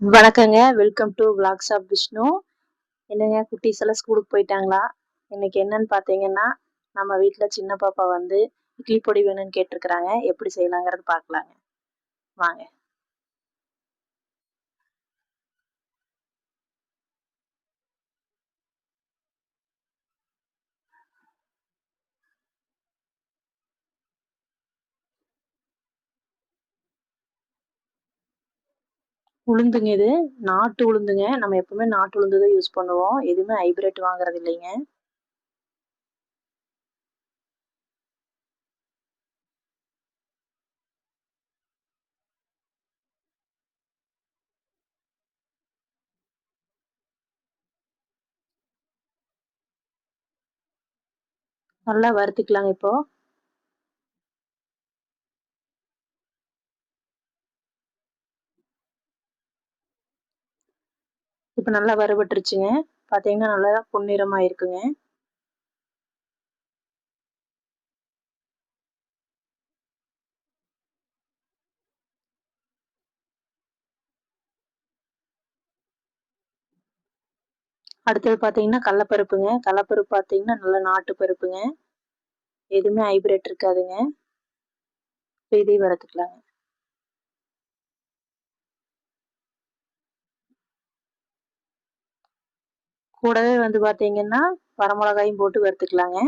வணக்கங்க. Welcome to vlogs of Vishnu. என்னங்க குட்டீஸ் எல்லாம் ஸ்கூலுக்கு போயிட்டாங்களா? இன்னைக்கு என்னன்னு பார்த்தீங்கன்னா, நம்ம வீட்ல சின்ன பாப்பா வந்து இட்லி பொடி வேணும்னு கேட்டிருக்கிறாங்க. எப்படி செய்யலாங்கிறது பார்க்கலாங்க. வாங்க. உளுந்துங்க இது. நாட்டு உளுந்துங்க. நம்ம எப்பவுமே நாட்டு உளுந்து தான் யூஸ் பண்ணுவோம். எதுவுமே ஹைபிரிட் வாங்குறது இல்லைங்க. நல்லா வறுத்துக்கலாங்க இப்போ. இப்ப நல்லா வறுபட்டுருச்சுங்க. பார்த்தீங்கன்னா, நல்லா பொன்னிறமா இருக்குங்க. அடுத்தது பார்த்தீங்கன்னா, கடலப்பருப்புங்க. கடலப்பருப்பு பார்த்தீங்கன்னா, நல்ல நாட்டு பருப்புங்க. எதுவுமே ஹைபிரிட் இருக்காதுங்க. இப்ப இதையும் வறுத்துக்கலாங்க. கூடவே வந்து பார்த்தீங்கன்னா, வரமிளகாயும் போட்டு வறுத்துக்கலாங்க.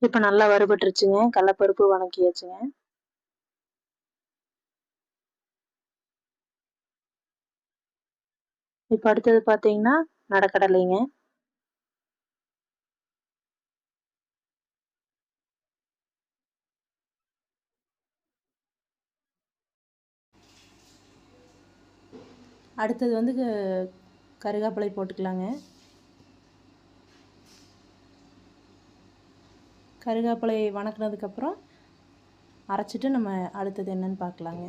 இப்ப நல்லா வறுபட்டுருச்சுங்க. கடலப்பருப்பு வணக்கியாச்சுங்க. இப்ப அடுத்தது பார்த்தீங்கன்னா, நடக்கடலைங்க. அடுத்தது வந்து கருவேப்பிலை போட்டுக்கலாங்க. கருவேப்பிலை வணக்குனதுக்கப்புறம் அரைச்சிட்டு நம்ம அடுத்தது என்னன்னு பார்க்கலாங்க.